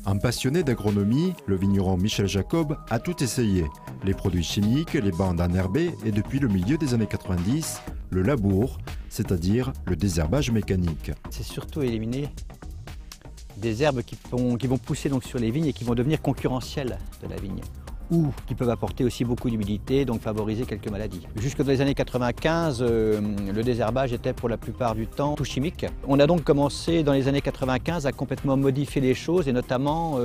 Un passionné d'agronomie, le vigneron Michel Jacob a tout essayé. Les produits chimiques, les bandes enherbées et depuis le milieu des années 90, le labour, c'est-à-dire le désherbage mécanique. C'est surtout éliminer des herbes qui vont pousser donc sur les vignes et qui vont devenir concurrentielles de la vigne, ou qui peuvent apporter aussi beaucoup d'humidité, donc favoriser quelques maladies. Jusque dans les années 95, le désherbage était pour la plupart du temps tout chimique. On a donc commencé dans les années 95 à complètement modifier les choses et notamment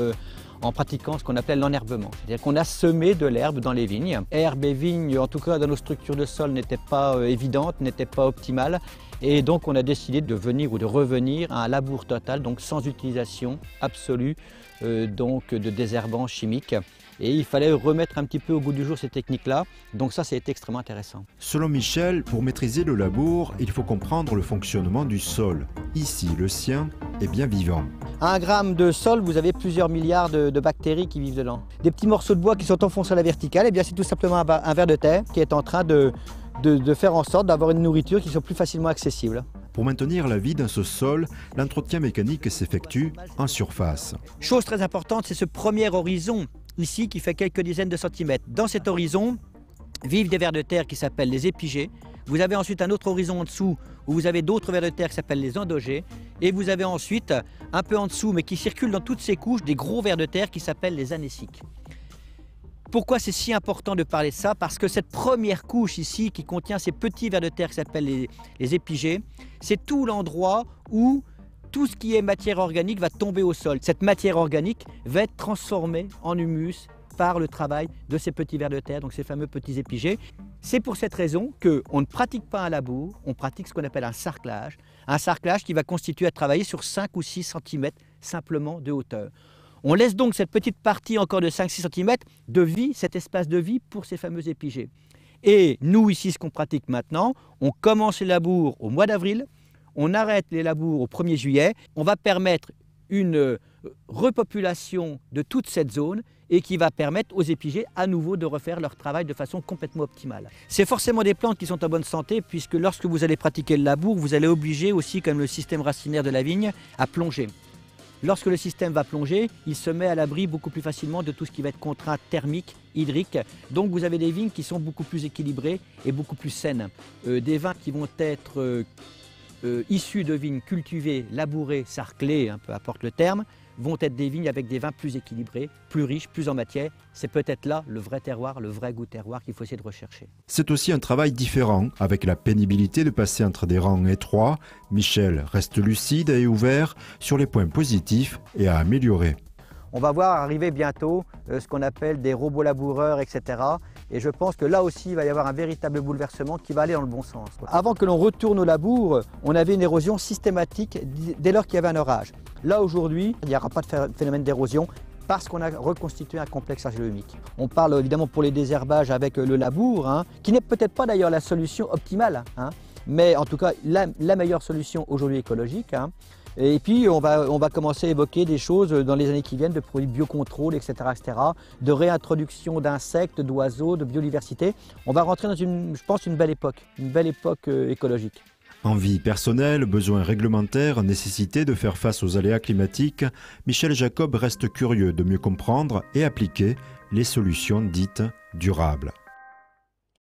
en pratiquant ce qu'on appelait l'enherbement. C'est-à-dire qu'on a semé de l'herbe dans les vignes. Herbe et vigne, en tout cas dans nos structures de sol, n'étaient pas évidentes, n'étaient pas optimales. Et donc on a décidé de venir ou de revenir à un labour total, donc sans utilisation absolue donc de désherbants chimiques. Et il fallait remettre un petit peu au goût du jour ces techniques-là. Donc ça, c'est extrêmement intéressant. Selon Michel, pour maîtriser le labour, il faut comprendre le fonctionnement du sol. Ici, le sien est bien vivant. À 1 gramme de sol, vous avez plusieurs milliards de bactéries qui vivent dedans. Des petits morceaux de bois qui sont enfoncés à la verticale, et bien c'est tout simplement un ver de terre qui est en train de faire en sorte d'avoir une nourriture qui soit plus facilement accessible. Pour maintenir la vie dans ce sol, l'entretien mécanique s'effectue en surface. Chose très importante, c'est ce premier horizon ici qui fait quelques dizaines de centimètres. Dans cet horizon vivent des vers de terre qui s'appellent les épigées. Vous avez ensuite un autre horizon en dessous où vous avez d'autres vers de terre qui s'appellent les endogées. Et vous avez ensuite, un peu en dessous, mais qui circulent dans toutes ces couches, des gros vers de terre qui s'appellent les anéciques. Pourquoi c'est si important de parler de ça? Parce que cette première couche ici qui contient ces petits vers de terre qui s'appellent les épigées, c'est tout l'endroit où tout ce qui est matière organique va tomber au sol. Cette matière organique va être transformée en humus par le travail de ces petits vers de terre, donc ces fameux petits épigées. C'est pour cette raison qu'on ne pratique pas un labour, on pratique ce qu'on appelle un sarclage. Un sarclage qui va constituer à travailler sur 5 ou 6 cm simplement de hauteur. On laisse donc cette petite partie encore de 5-6 cm de vie, cet espace de vie pour ces fameux épigées. Et nous ici, ce qu'on pratique maintenant, on commence les labours au mois d'avril, on arrête les labours au 1er juillet, on va permettre une repopulation de toute cette zone et qui va permettre aux épigées à nouveau de refaire leur travail de façon complètement optimale. C'est forcément des plantes qui sont en bonne santé puisque lorsque vous allez pratiquer le labour, vous allez obliger aussi, comme le système racinaire de la vigne, à plonger. Lorsque le système va plonger, il se met à l'abri beaucoup plus facilement de tout ce qui va être contrainte thermique, hydrique. Donc vous avez des vignes qui sont beaucoup plus équilibrées et beaucoup plus saines. Des vins qui vont être issus de vignes cultivées, labourées, sarclées, peu importe le terme, vont être des vignes avec des vins plus équilibrés, plus riches, plus en matière. C'est peut-être là le vrai terroir, le vrai goût terroir qu'il faut essayer de rechercher. C'est aussi un travail différent, avec la pénibilité de passer entre des rangs étroits. Michel reste lucide et ouvert sur les points positifs et à améliorer. On va voir arriver bientôt ce qu'on appelle des robots laboureurs, etc. Et je pense que là aussi, il va y avoir un véritable bouleversement qui va aller dans le bon sens. Avant que l'on retourne au labour, on avait une érosion systématique dès lors qu'il y avait un orage. Là, aujourd'hui, il n'y aura pas de phénomène d'érosion parce qu'on a reconstitué un complexe argilo-humique. On parle évidemment pour les désherbages avec le labour, qui n'est peut-être pas d'ailleurs la solution optimale, mais en tout cas la meilleure solution aujourd'hui écologique. Et puis on va commencer à évoquer des choses dans les années qui viennent, de produits biocontrôle, etc., de réintroduction d'insectes, d'oiseaux, de biodiversité. On va rentrer dans je pense, une belle époque écologique. Envie personnelle, besoins réglementaires, nécessité de faire face aux aléas climatiques, Michel Jacob reste curieux de mieux comprendre et appliquer les solutions dites durables.